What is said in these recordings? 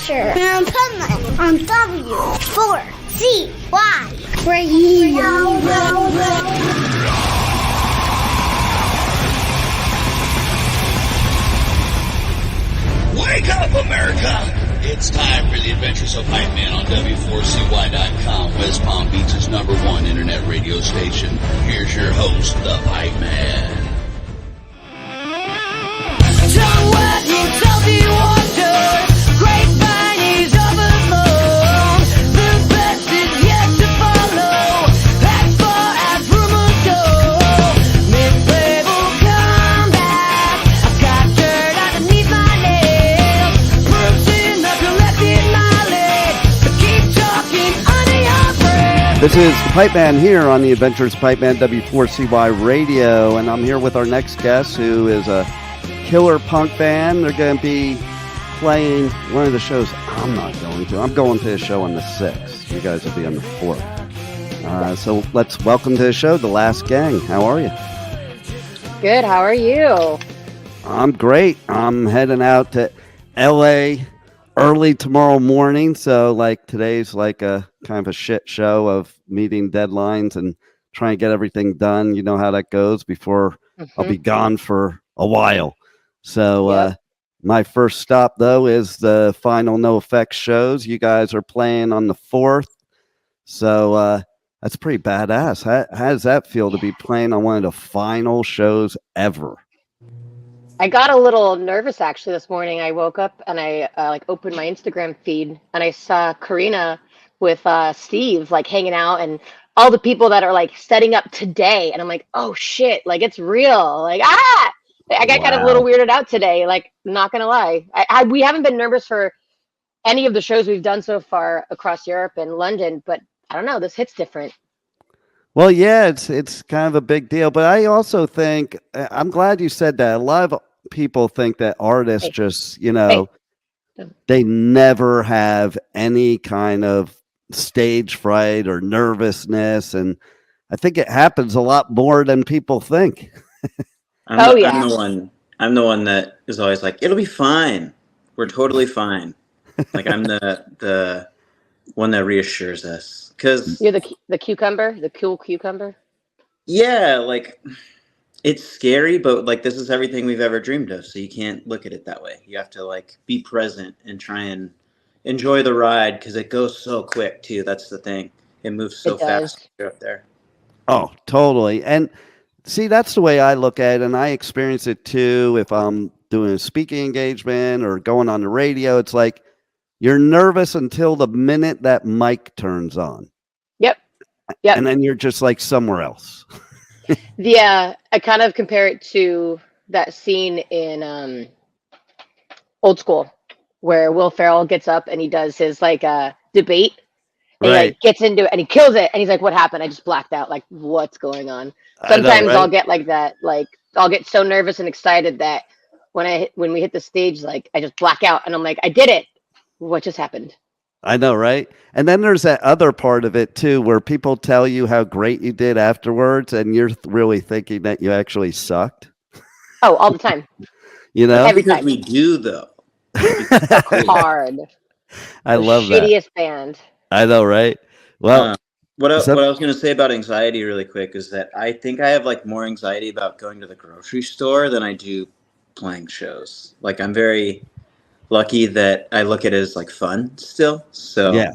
Adventure and Pipeman on W4CY Radio. Wake up, America! It's time for the Adventures of Pipeman on W4CY.com, West Palm Beach's #1 internet radio station. Here's your host, the Pipeman. This is the Pipeman here on the Adventures of Pipeman W4CY Radio, and I'm here with our next guest, who is a killer punk band. They're going to be playing one of the shows I'm not going to. I'm going to a show on the 6th. You guys will be on the 4th. So let's welcome to the show, The Last Gang. How are you? Good. How are you? I'm great. I'm heading out to L.A. early tomorrow morning, so like today's like a kind of a shit show of meeting deadlines and trying to get everything done. You know how that goes before I'll be gone for a while. So my first stop though is the final NOFX shows. You guys are playing on the 4th, so that's pretty badass. How does that feel to be playing on one of the final shows ever? I got a little nervous actually this morning. I woke up and I opened my Instagram feed and I saw Karina with Steve like hanging out and all the people that are like setting up today. And I'm like, oh shit, like it's real. Like, I got kind of a little weirded out today. Like, not going to lie. We haven't been nervous for any of the shows we've done so far across Europe and London, but I don't know, this hits different. Well, yeah, it's kind of a big deal, but I also think, I'm glad you said that. A lot of people think that artists just, they never have any kind of stage fright or nervousness, and I think it happens a lot more than people think. I'm the one that is always like, it'll be fine. We're totally fine. Like I'm the one that reassures us. Because you're the cucumber, the cool cucumber. Yeah, like it's scary, but like this is everything we've ever dreamed of. So you can't look at it that way. You have to like be present and try and enjoy the ride because it goes so quick too. That's the thing. It moves so fast you're up there. Oh, totally. And see, that's the way I look at it, and I experience it too. If I'm doing a speaking engagement or going on the radio, it's like you're nervous until the minute that mic turns on. Yep. And then you're just like somewhere else. Yeah, I kind of compare it to that scene in Old School where Will Ferrell gets up and he does his like debate. And he like gets into it and he kills it. And he's like, what happened? I just blacked out. Like, what's going on? Sometimes I'll get like that. Like, I'll get so nervous and excited that when we hit the stage, like I just black out and I'm like, I did it. What just happened? I know, right? And then there's that other part of it too, where people tell you how great you did afterwards, and you're really thinking that you actually sucked. Oh, all the time. Every time we do, though. Hard. I love that. Shittiest band. I know, right? Well, what I was going to say about anxiety, really quick, is that I think I have like more anxiety about going to the grocery store than I do playing shows. Like I'm very lucky that I look at it as like fun still. So yeah,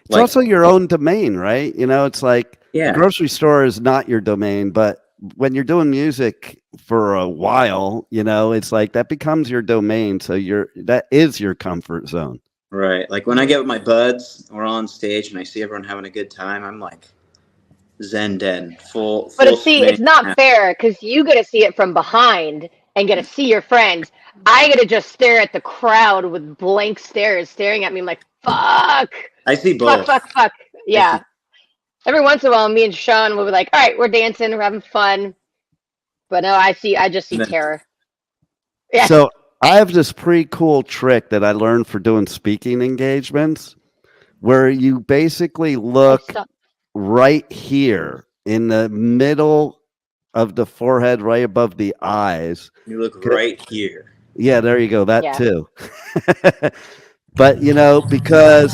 it's also your own domain, right? It's like the grocery store is not your domain, but when you're doing music for a while, it's like that becomes your domain. So that is your comfort zone. Right. Like when I get with my buds, we're on stage and I see everyone having a good time, I'm like zen den, full. But see, it's not fair because you get to see it from behind and get to see your friends. I get to just stare at the crowd with blank stares staring at me. I'm like, fuck. I see both. Fuck. Yeah. Every once in a while, me and Sean will be like, all right, we're dancing, we're having fun. But no, I just see terror. Yeah. So I have this pretty cool trick that I learned for doing speaking engagements where you basically look right here in the middle of the forehead, right above the eyes. You look right here. Yeah, there you go. That too. But because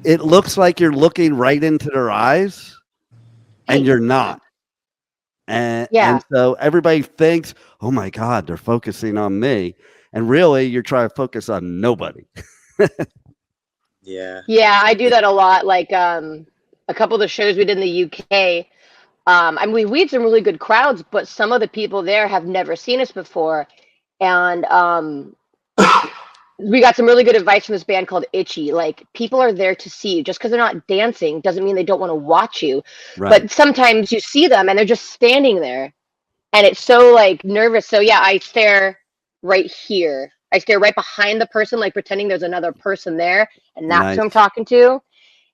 it looks like you're looking right into their eyes, and Hey. you're not. And so everybody thinks, oh my God, they're focusing on me. And really, you're trying to focus on nobody. Yeah. Yeah, I do that a lot. Like a couple of the shows we did in the UK. I mean, we had some really good crowds, but some of the people there have never seen us before, and we got some really good advice from this band called Itchy. Like, people are there to see you. Just because they're not dancing doesn't mean they don't want to watch you. Right. But sometimes you see them and they're just standing there, and it's so like nervous. So yeah, I stare right here. I stare right behind the person, like pretending there's another person there, and that's who I'm Nice. talking to.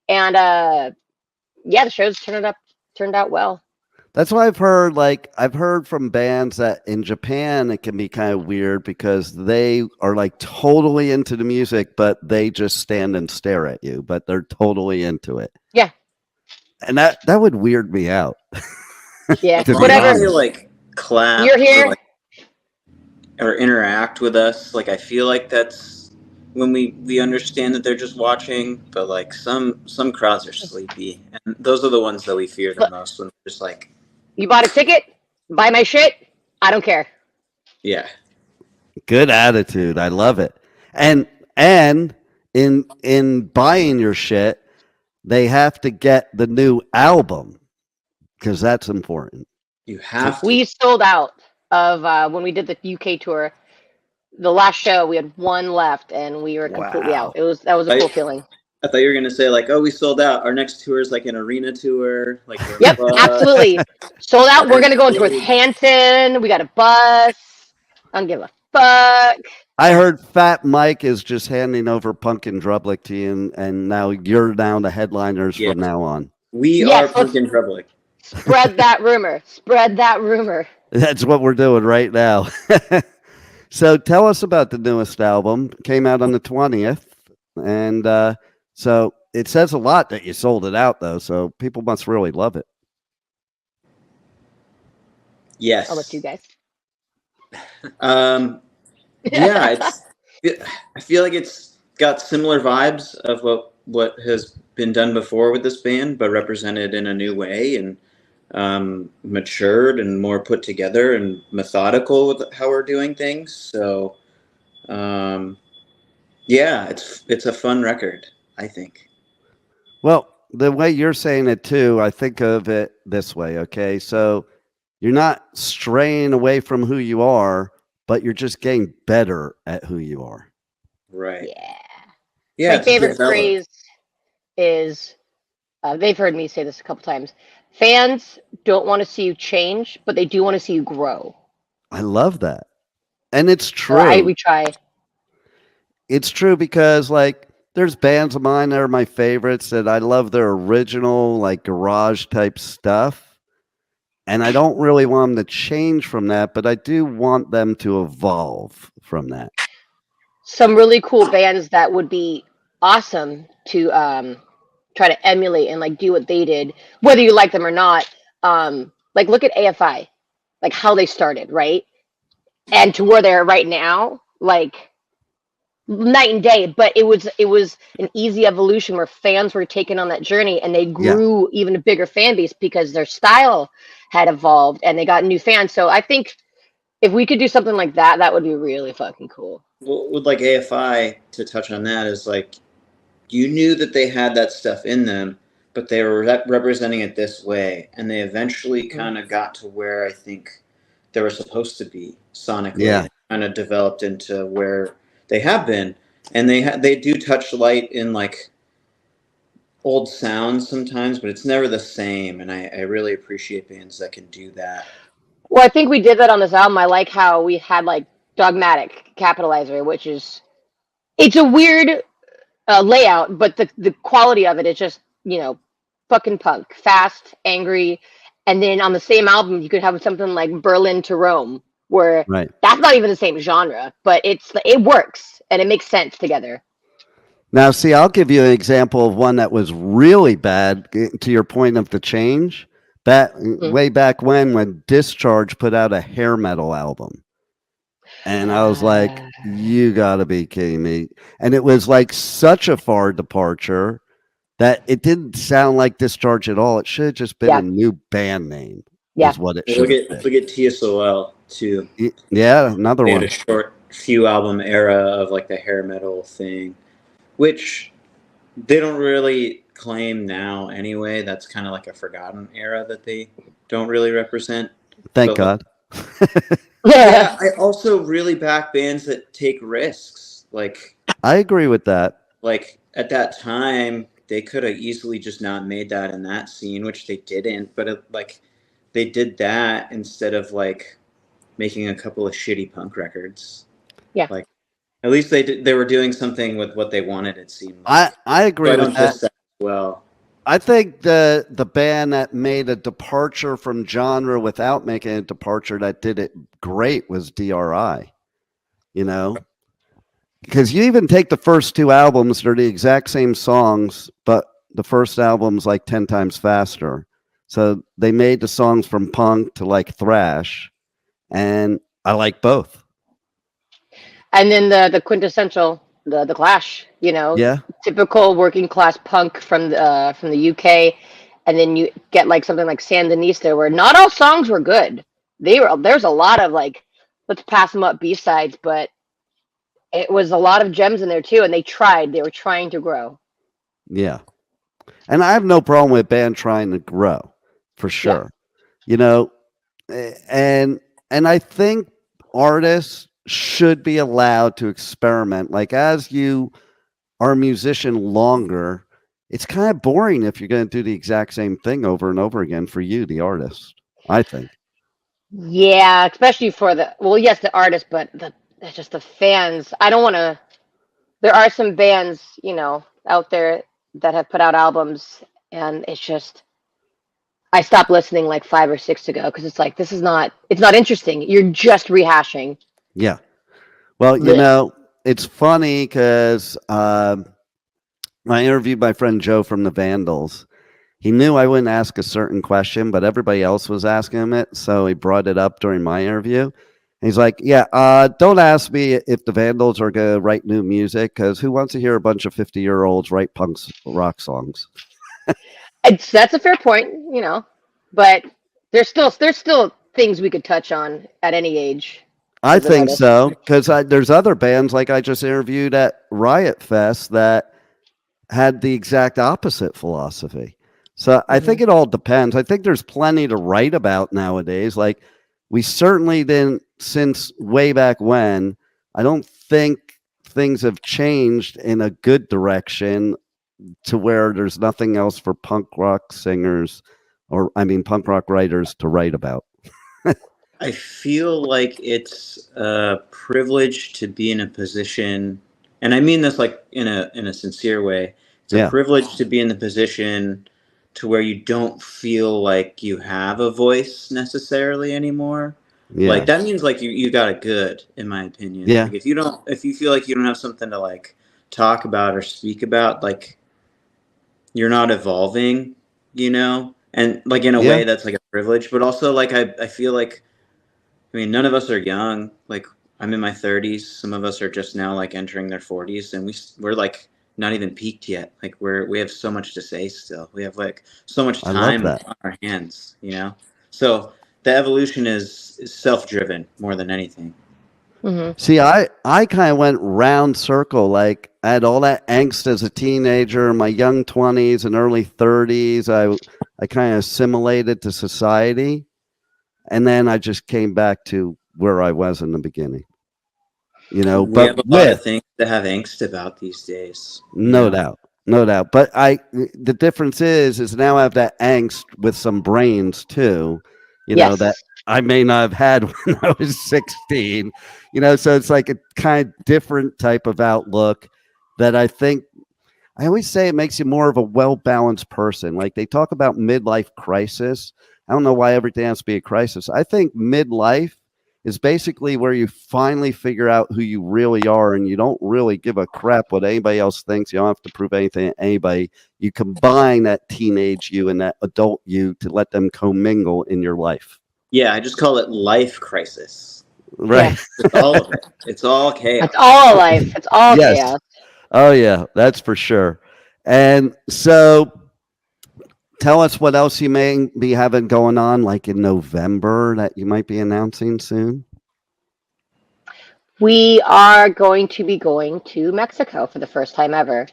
And yeah, the shows turned out well. That's why I've heard. Like, I've heard from bands that in Japan it can be kind of weird because they are like totally into the music, but they just stand and stare at you, but they're totally into it. Yeah. And that would weird me out. Yeah. To be Whatever. honest. They like clap. You're here. Or interact with us. Like, I feel like that's when we understand that they're just watching, but like some crowds are sleepy, and those are the ones that we fear the most, when they're just like, You bought a ticket? Buy my shit? I don't care. yeah. Good attitude. I love it. And in buying your shit, they have to get the new album because that's important. You have to. We sold out of when we did the UK tour. The last show, we had one left, and we were completely Wow. out. That was a cool feeling. I thought you were gonna say like, oh, we sold out. Our next tour is like an arena tour. Like, Yep, absolutely. Sold out. We're gonna go into Northampton. We got a bus. I don't give a fuck. I heard Fat Mike is just handing over Pumpkin Drublic to you, and now you're now the headliners from now on. We Yes, are Pumpkin Drublic. Spread that rumor. Spread that rumor. That's what we're doing right now. So tell us about the newest album. Came out on the 20th. And so it says a lot that you sold it out, though. So people must really love it. Yes. I'll let you guys. Yeah, I feel like it's got similar vibes of what has been done before with this band, but represented in a new way, and matured and more put together and methodical with how we're doing things. So yeah, it's a fun record, I think. Well, the way you're saying it too, I think of it this way. Okay, so you're not straying away from who you are, but you're just getting better at who you are. Right. Yeah. My favorite phrase is, they've heard me say this a couple times. Fans don't want to see you change, but they do want to see you grow. I love that. And it's true. We try. It's true because, like, there's bands of mine that are my favorites that I love their original, like, garage type stuff. And I don't really want them to change from that, but I do want them to evolve from that. Some really cool bands that would be awesome to try to emulate and like do what they did, whether you like them or not. Like, look at AFI, like how they started, right? And to where they're right now, like night and day. But it was an easy evolution where fans were taken on that journey, and they grew even a bigger fan base because their style had evolved and they got new fans. So I think if we could do something like that, that would be really fucking cool. Well, with like AFI, to touch on that, is like, you knew that they had that stuff in them, but they were representing it this way, and they eventually kind of got to where I think they were supposed to be sonically. Yeah. Kind of developed into where they have been, and they do touch light in like old sounds sometimes, but it's never the same, and I really appreciate bands that can do that. Well, I think we did that on this album. I like how we had like Dogmatic Capitalizer, which is, it's a weird layout, but the quality of it is just, fucking punk, fast, angry. And then on the same album, you could have something like Berlin to Rome, where that's not even the same genre, but it works and it makes sense together. Now, see, I'll give you an example of one that was really bad, to your point of the change. Way back when Discharge put out a hair metal album. And I was like, you got to be kidding me. And it was like such a far departure that it didn't sound like Discharge at all. It should have just been Yeah. a new band name, Yeah. is what it Well, should look have at TSOL too. been. Yeah, another They had one. a short few album era of like the hair metal thing, which they don't really claim now anyway. That's kind of like a forgotten era that they don't really represent. Thank But, God. Yeah, I also really back bands that take risks. Like I agree with that. Like at that time, they could have easily just not made that in that scene, which they didn't. But like they did that instead of like making a couple of shitty punk records. Yeah. Like at least they were doing something with what they wanted. It seemed. Like. I agree So I with don't diss that. that as well. I think the band that made a departure from genre without making a departure that did it great was DRI. You know, because you even take the first two albums, they're the exact same songs, but the first album's like 10 times faster. So they made the songs from punk to like thrash, and I like both. And then the quintessential, the Clash, you know, Yeah. typical working class punk from the UK, and then you get like something like Sandinista, where not all songs were good. There's a lot of like, let's pass them up B-sides, but it was a lot of gems in there too, and they were trying to grow. Yeah. And I have no problem with band trying to grow, for sure. Yeah. You know, and I think artists should be allowed to experiment. Like as you are a musician longer, it's kind of boring if you're going to do the exact same thing over and over again for you, the artist, I think. Yeah, especially for the artist, but just the fans. I don't want to. There are some bands, you know, out there that have put out albums, and it's just I stopped listening like 5 or 6 ago because it's like it's not interesting. You're just rehashing. Yeah. Well, you know, it's funny because I interviewed my friend Joe from the Vandals. He knew I wouldn't ask a certain question, but everybody else was asking him it, so he brought it up during my interview. And he's like, "Yeah, don't ask me if the Vandals are going to write new music, because who wants to hear a bunch of 50-year-olds write punk rock songs?" That's a fair point, you know, but there's still things we could touch on at any age. I think so, because there's other bands like I just interviewed at Riot Fest that had the exact opposite philosophy. So I think it all depends. I think there's plenty to write about nowadays. Like we certainly didn't since way back when. I don't think things have changed in a good direction to where there's nothing else for punk rock singers punk rock writers to write about. I feel like it's a privilege to be in a position, and I mean this like in a sincere way. It's a privilege to be in the position to where you don't feel like you have a voice necessarily anymore. Yeah. Like that means like you got it good, in my opinion. Yeah. Like if you feel like you don't have something to like talk about or speak about, like you're not evolving, you know? And like in a way that's like a privilege, but also like I feel like, I mean, none of us are young. Like I'm in my 30s. Some of us are just now like entering their 40s, and we're like not even peaked yet. Like we have so much to say still. We have like so much time on our hands, you know? So the evolution is self-driven more than anything. Mm-hmm. See, I kind of went round circle. Like I had all that angst as a teenager, in my young 20s and early 30s. I kind of assimilated to society. And then I just came back to where I was in the beginning, you know. We but have a lot of things to have angst about these days. No doubt. But the difference is now I have that angst with some brains too, you know, that I may not have had when I was 16, you know. So it's like a kind of different type of outlook that I think I always say it makes you more of a well-balanced person. Like they talk about midlife crisis. I don't know why everything has to be a crisis. I think midlife is basically where you finally figure out who you really are, and you don't really give a crap what anybody else thinks. You don't have to prove anything to anybody. You combine that teenage you and that adult you to let them commingle in your life. Yeah, I just call it life crisis. Right. It's all of it. It's all chaos. It's all life. It's all Yes. chaos. Oh yeah, that's for sure. And so tell us what else you may be having going on, like in November, that you might be announcing soon. We are going to be going to Mexico for the first time ever.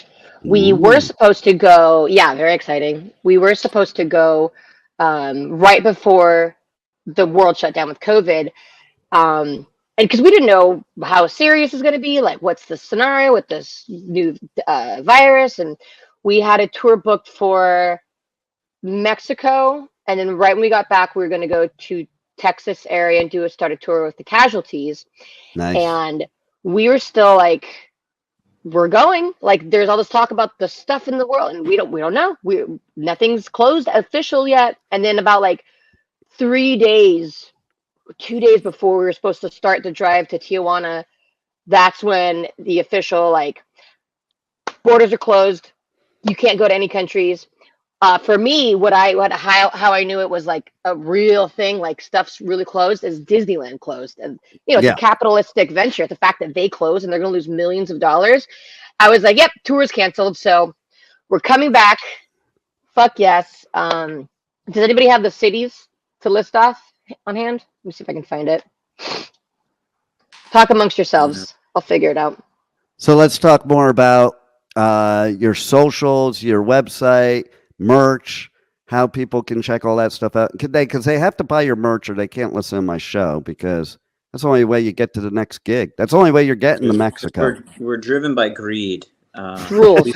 We were Ooh, supposed to go, yeah, very exciting. We were supposed to go right before the world shut down with COVID. And because we didn't know how serious it's going to be, like what's the scenario with this new virus. And we had a tour booked for Mexico. And then right when we got back, we were going to go to Texas area and start a tour with the casualties. nice. And we were still like, we're going. Like, there's all this talk about the stuff in the world, and we don't know. Nothing's closed official yet. And then about like 2 days before we were supposed to start the drive to Tijuana, that's when the official like borders are closed. You can't go to any countries. For me, how I knew it was like a real thing, like stuff's really closed, is Disneyland closed, and it's Yeah. a capitalistic venture. The fact that they closed and they're going to lose millions of dollars, I was like, yep, tour's canceled. So we're coming back. Fuck yes. Does anybody have the cities to list off on hand? Let me see if I can find it. Talk amongst yourselves. I'll figure it out. So let's talk more about your socials, your website, merch, how people can check all that stuff out. Because they have to buy your merch or they can't listen to my show, because that's the only way you get to the next gig. That's the only way you're getting to Mexico. We're driven by greed. Rules.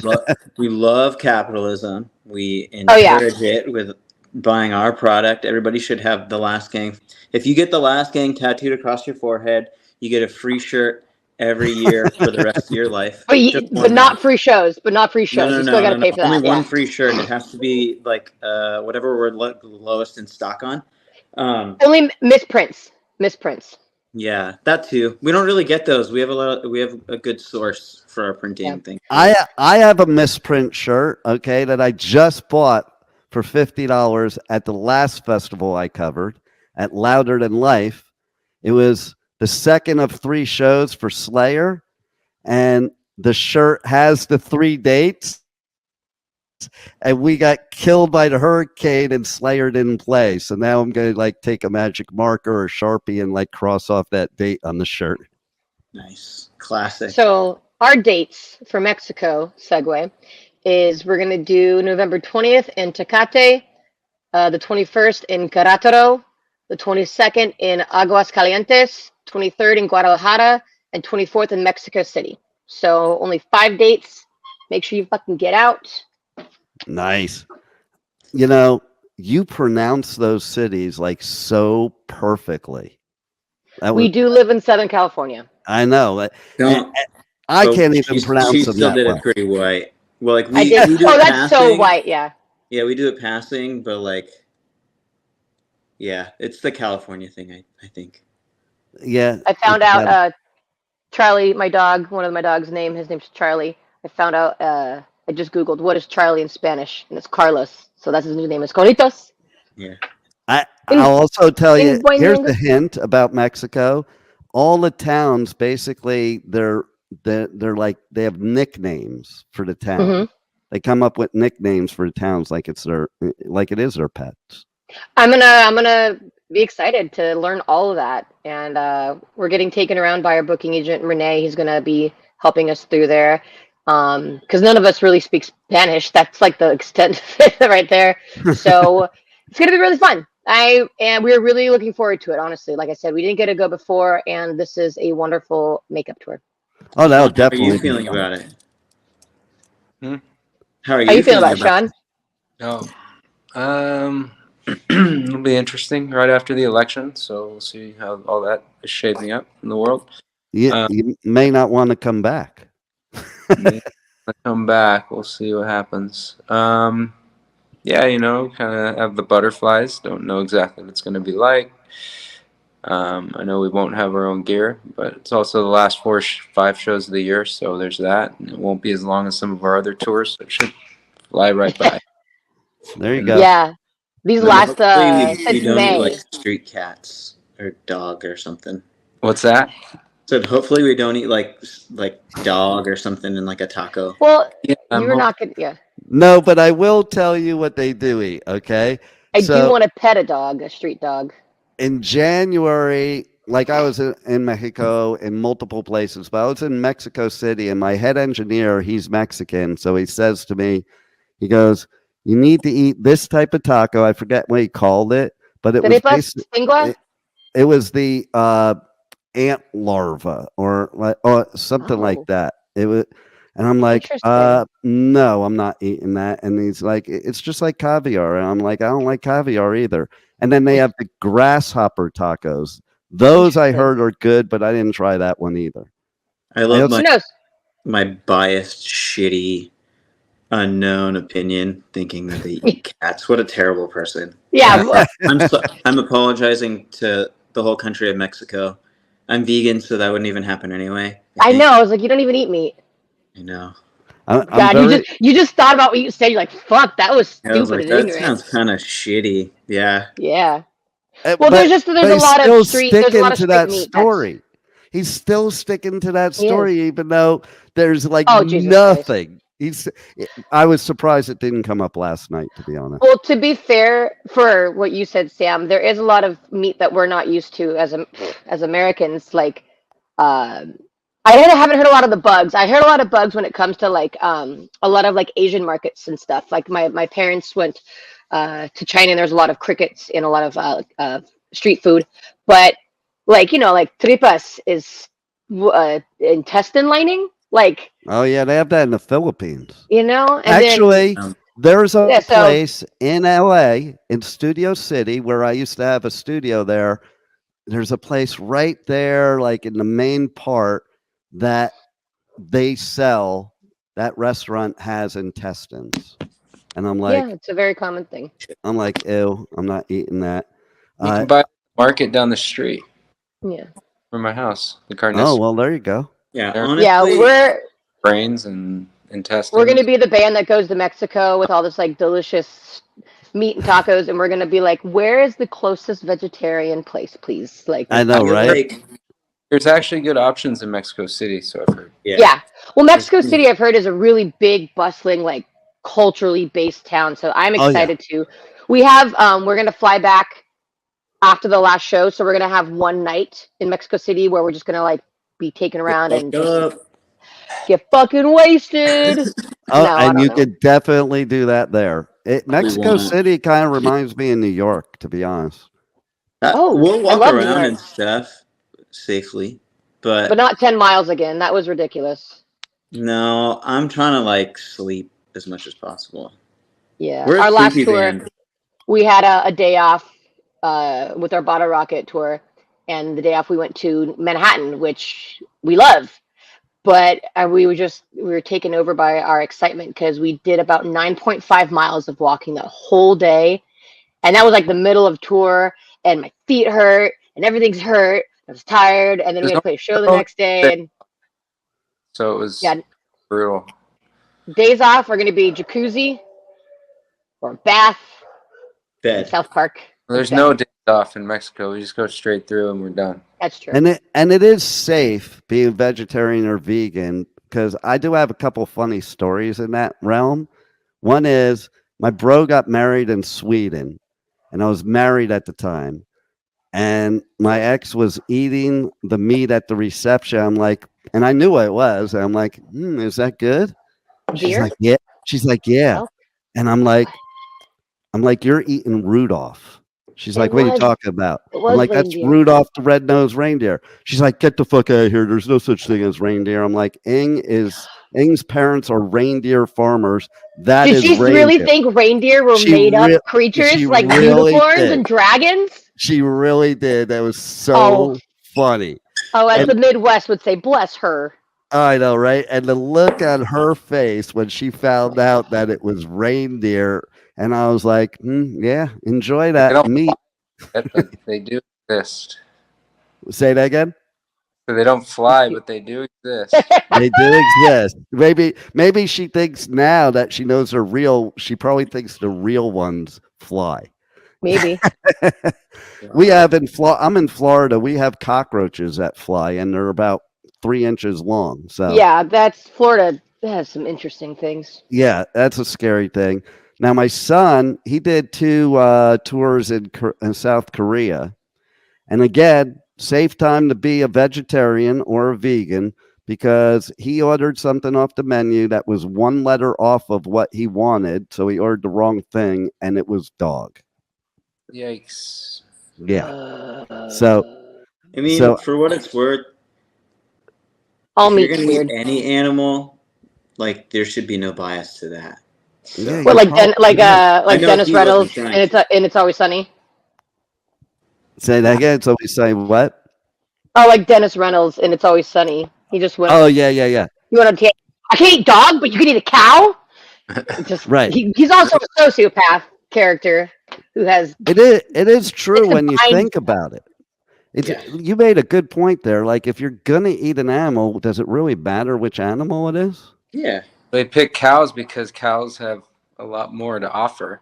We love capitalism. We Oh, yeah. encourage it with buying our product. Everybody should have the Last Gang. If you get the Last Gang tattooed across your forehead, you get a free shirt every year for the rest of your life. But not free shows. But not free shows. No, You still got to pay for that. Only one Yeah. free shirt. It has to be like whatever we're lowest in stock on. Only misprints. Yeah, that too. We don't really get those. We have a good source for our printing thing. I have a misprint shirt, okay, that I just bought for $50 at the last festival I covered at Louder Than Life. It was the second of 3 shows for Slayer, and the shirt has the 3 dates, and we got killed by the hurricane and Slayer didn't play. So now I'm going to like take a magic marker or Sharpie and like cross off that date on the shirt. Nice. Classic. So our dates for Mexico, segue, is we're going to do November 20th in Tecate, the 21st in Querétaro, the 22nd in Aguascalientes, 23rd in Guadalajara, and 24th in Mexico City. So only 5 dates. Make sure you fucking get out. Nice. You know, you pronounce those cities like so perfectly. We do live in Southern California. I know. Don't. I can't even pronounce She them still that did way. it pretty white. Well, like I did. we do Oh, it that's passing. so white. Yeah. Yeah, we do it passing, but like, yeah, it's the California thing. I think. Yeah. I found out Charlie, my dog, one of my dog's name, his name's Charlie. I found out, I just Googled what is Charlie in Spanish, and it's Carlos. So that's his new name, is Carlitos. Yeah. I'll also tell you, buen here's language. the hint about Mexico. All the towns, basically, they're like, they have nicknames for the town. Mm-hmm. They come up with nicknames for the towns like it is their pets. I'm gonna be excited to learn all of that, and we're getting taken around by our booking agent Renee. He's gonna be helping us through there, because none of us really speak Spanish. That's like the extent of it right there. So it's gonna be really fun. And we're really looking forward to it. Honestly, like I said, we didn't get to go before, and this is a wonderful makeup tour. Oh, no, How are definitely. you feeling about it? Hmm? How are How you you feeling about it, Sean? Oh, it'll be interesting right after the election, so we'll see how all that is shaping up in the world. You may not want to come back. Yeah, I come back, we'll see what happens. Yeah, kind of have the butterflies. Don't know exactly what it's going to be like. I know we won't have our own gear, but it's also the last 5 shows of the year, so there's that. And it won't be as long as some of our other tours, so it should fly right by. There you go. Yeah, these last Hopefully we since don't May. do like street cats or dog or something. What's that? So hopefully we don't eat like dog or something in like a taco. Well, Yeah, you're not gonna. Yeah, No, but I will tell you what they do eat. Okay, I do so want to pet a dog, a street dog. in January, like I was in Mexico in multiple places, but I was in Mexico City, and my head engineer, he's Mexican, so he says to me, he goes, "You need to eat this type of taco." I forget what he called it, but it was Tripas Stingua? it was the ant larva or something like Oh, that. It was, and I'm like, interesting. no, I'm not eating that. And he's like, it's just like caviar. And I'm like, I don't like caviar either. And then they have the grasshopper tacos. Those I Interesting. heard are good, but I didn't try that one either. I love Who knows? my biased, shitty, unknown opinion, thinking that they eat cats. What a terrible person. Yeah, I'm apologizing to the whole country of Mexico. I'm vegan, so that wouldn't even happen anyway. I know. I was like, you don't even eat meat. I know. I'm God, very, you just thought about what you said. You're like, fuck, that was I was stupid like, and that ignorant. sounds kind of shitty. Yeah. Yeah. Well, but there's a he's lot still of street. There's a sticking lot of to street that meat. story. He's still sticking to that He is. story, even though there's like Oh, Jesus nothing. I was surprised it didn't come up last night, to be honest. Well, to be fair, for what you said, Sam, there is a lot of meat that we're not used to as Americans. Like, I haven't heard a lot of the bugs. I heard a lot of bugs when it comes to like a lot of like Asian markets and stuff. Like my parents went to China, and there's a lot of crickets and a lot of street food. But like like tripas is intestine lining. Like, Oh yeah, they have that in the Philippines. and Actually, then there's a yeah, so place in LA, in Studio City, where I used to have a studio there. There's a place right there, like in the main part, that they sell. That restaurant has intestines. And I'm yeah, like, it's a very common thing. ew, I'm not eating that. You can buy a market down the street Yeah. from my house. The Oh, carnivorous well, there you go. Yeah. There. Honestly, Yeah, brains and intestines. we're gonna be the band that goes to Mexico with all this like delicious meat and tacos, and we're gonna be like, where is the closest vegetarian place, please? Like, I know, right? There's actually good options in Mexico City, so I've heard. yeah. Well, Mexico City, I've heard, is a really big, bustling, like culturally based town. So I'm excited to. We have we're gonna fly back after the last show, so we're gonna have one night in Mexico City where we're just gonna like be taken around and just get fucking wasted. Oh, No, I and don't you know. could definitely do that there. Mexico City kind of reminds me of New York, to be honest. We'll I walk love New around York. and stuff safely, but not 10 miles again. That was ridiculous. no, I'm trying to like sleep as much as possible. Yeah, We're a our last sleepy tour, band. we had a day off with our Bottle Rocket tour, and the day off we went to Manhattan, which we love. But we were taken over by our excitement because we did about 9.5 miles of walking that whole day, and that was like the middle of tour, and my feet hurt, and everything's hurt. I was tired, and then we had to play a show the next day, and So it was yeah, brutal. days off are going to be jacuzzi or bath in Bed. South Park. There's no days off in Mexico. We just go straight through and we're done. That's true. And it is safe being vegetarian or vegan, because I do have a couple funny stories in that realm. One is my bro got married in Sweden, and I was married at the time. And my ex was eating the meat at the reception. I'm like, and I knew what it was. And I'm like, is that good? She's Deer? like, yeah. She's like, yeah. Oh. And I'm like, you're eating Rudolph. She's like, what are you talking about? I'm like, that's reindeer. Rudolph the red-nosed reindeer. She's like, get the fuck out of here. There's no such thing as reindeer. I'm like, Ing's parents are reindeer farmers. That Did is she reindeer. really think reindeer were made up creatures like really unicorns did. and dragons? She really did. That was so funny. Oh, as the Midwest would say, bless her. I know, right? And the look on her face when she found out that it was reindeer, and I was like, yeah, enjoy that meat. They do exist. Say that again? So they don't fly, but they do exist. They do exist. Maybe she thinks now that she knows they're real, she probably thinks the real ones fly. Maybe. We have I'm in Florida. We have cockroaches that fly, and they're about 3 inches long. So Yeah, that's Florida. Has some interesting things. yeah, that's a scary thing. Now, my son, he did 2 tours in South Korea, and again, safe time to be a vegetarian or a vegan because he ordered something off the menu that was 1 letter off of what he wanted, so he ordered the wrong thing, and it was dog. Yikes. Yeah. So I mean, So- for what it's worth, All if you're meat's gonna weird. eat any animal, like there should be no bias to that. So, Yeah, Well, like probably- like I know Dennis he wasn't Reynolds, trying and it's always sunny. say that again. So we say what? Oh, like Dennis Reynolds, and it's always sunny. He just went. Oh yeah. You want to take? I can eat dog, but you can eat a cow. It's just Right. He's also a sociopath character who has. It is true It's a when you mind- think about it. It's, Yeah. You made a good point there. Like, if you're gonna eat an animal, does it really matter which animal it is? yeah. They pick cows because cows have a lot more to offer,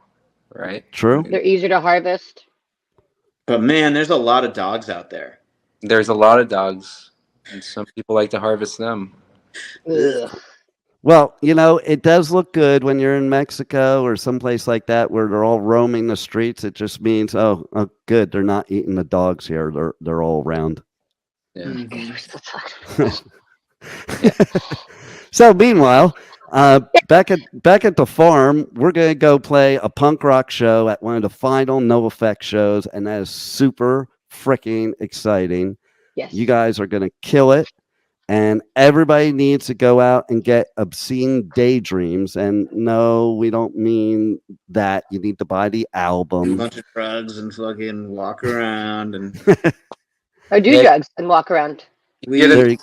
right? True. They're easier to harvest. But man, there's a lot of dogs out there. There's a lot of dogs, and some people like to harvest them. Ugh. Well, it does look good when you're in Mexico or someplace like that where they're all roaming the streets. It just means, oh good, they're not eating the dogs here. They're all around. Yeah. Mhm. So meanwhile, back at the farm, we're gonna go play a punk rock show at one of the final NOFX shows, and that is super freaking exciting. Yes. You guys are gonna kill it, and everybody needs to go out and get Obscene Daydreams. And no, we don't mean that. You need to buy the A album. bunch of drugs and fucking walk around and Or do drugs and walk around. You can get There it,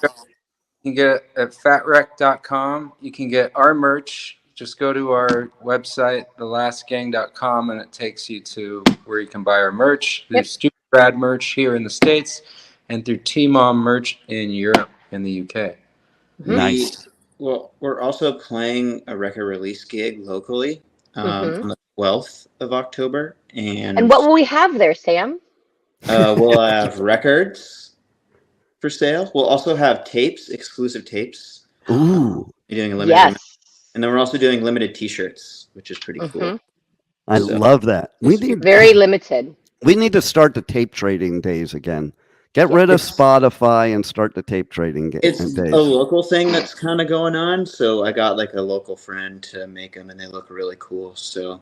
you can get it at fatrec.com. You can get our merch. Just go to our website, thelastgang.com, and it takes you to where you can buy our merch. There's Stupid Rad merch here in the States and through T-Mom merch in Europe and the UK. Nice. We're also playing a record release gig locally on the 12th of October. And what will we have there, Sam? We'll have records for sale. We'll also have tapes, exclusive tapes. Ooh, We're doing a limited, Yes. and then we're also doing limited T-shirts, which is pretty cool. I So- love that. Very limited. We need to start the tape trading days again. Get rid of Spotify and start the tape trading It's days. a local thing that's kind of going on. So I got like a local friend to make them, and they look really cool. So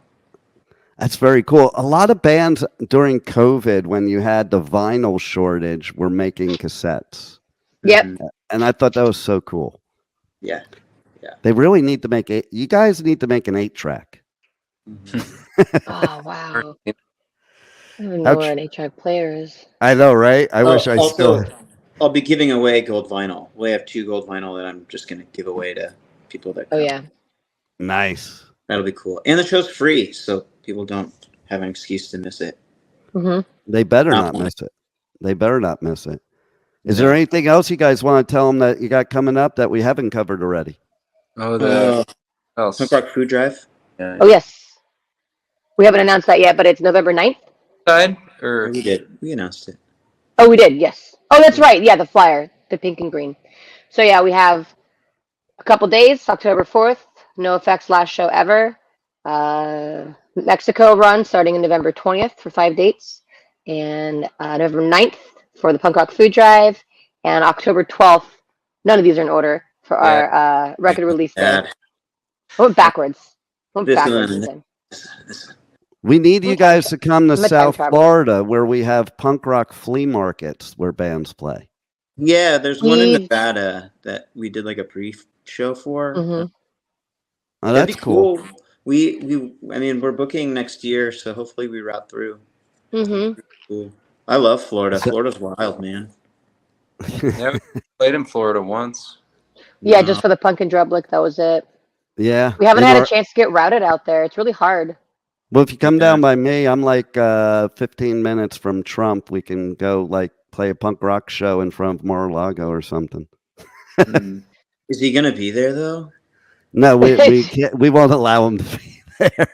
That's very cool. A lot of bands during COVID, when you had the vinyl shortage, were making cassettes. Yep. And I thought that was so cool. yeah. They really need to make it. You guys need to make an 8-track. Oh, wow. I don't even How know where an HI player is. I know, right? I wish I also, still. I'll be giving away gold vinyl. We have 2 gold vinyl that I'm just going to give away to people that Oh, come. yeah. Nice. That'll be cool. And the show's free, so people don't have an excuse to miss it. They better not miss it. They better not miss it. Is there anything else you guys want to tell them that you got coming up that we haven't covered already? Oh, the Punk Rock Food Drive. yeah. Oh, yes. We haven't announced that yet, but it's November 9th. Side or We did. We announced it. Oh, we did, yes. Oh, that's right. Yeah, the flyer, the pink and green. So, yeah, we have a couple days, October 4th, NOFX last show ever. Mexico run starting in November 20th for 5 dates. And November 9th for the Punk Rock Food Drive. And October 12th, none of these are in order, for our record release day. Bad. I went backwards. I went This backwards. one. Then. We need you guys to come to I'm a time South traveler. Florida where we have punk rock flea markets where bands play. Yeah, there's one in We- Nevada that we did like a pre-show for. Mhm. Oh, That'd that's be cool. I mean, we're booking next year, so hopefully we route through. Mm-hmm. Cool. I love Florida. So- Florida's wild, man. yeah, we played in Florida once. Yeah, just for the Punk and Drublic, that was it. Yeah. We haven't In had our- a chance to get routed out there. It's really hard. Well, if you come down by me, I'm like 15 minutes from Trump. We can go like play a punk rock show in front of Mar-a-Lago or something. Mm. Is he gonna be there though? No, we can't. We won't allow him to be there.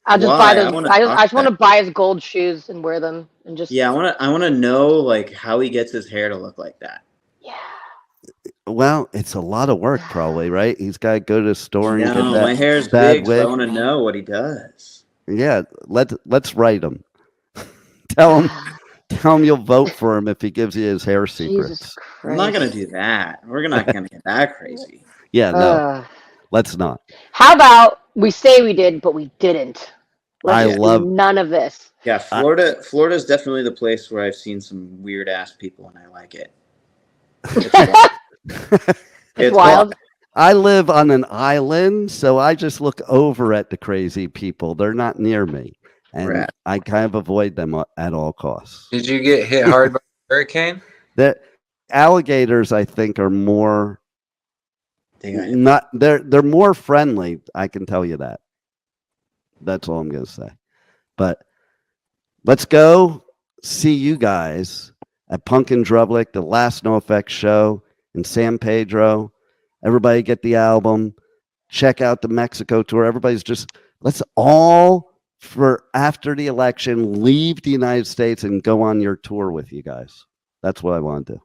I'll just Why? buy I those. wanna I talk just want to that. buy his gold shoes and wear them and just. Yeah, I wanna know like how he gets his hair to look like that. Yeah. Well, it's a lot of work, probably, right? He's got to go to the store and get No, that my hair's bad big, so I wig. want to know what he does. Yeah, let's write him. Tell him you'll vote for him if he gives you his hair secrets. Jesus Christ. I'm not gonna do that. We're not gonna get that crazy. Yeah, no, let's not. How about we say we did, but we didn't? I Let's do love- none of this. Yeah, Florida is definitely the place where I've seen some weird ass people, and I like it. It's wild. I live on an island, so I just look over at the crazy people. They're not near me, and Right. I kind of avoid them at all costs. Did you get hit hard by a hurricane? The alligators, I think, are more not. They're more friendly. I can tell you that. That's all I'm gonna say. But let's go see you guys at Pumpkin Drublic, the last NOFX show in San Pedro. Everybody get the album. Check out the Mexico tour. Let's all, for after the election, leave the United States and go on your tour with you guys. That's what I want to do.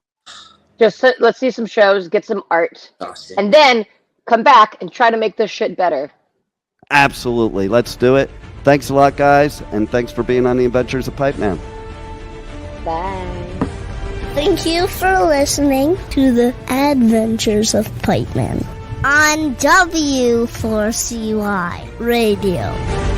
Let's see some shows, get some art, Awesome. and then come back and try to make this shit better. Absolutely. Let's do it. Thanks a lot, guys. And thanks for being on the Adventures of Pipeman. Bye. Thank you for listening to the Adventures of Pipeman on W4CY Radio.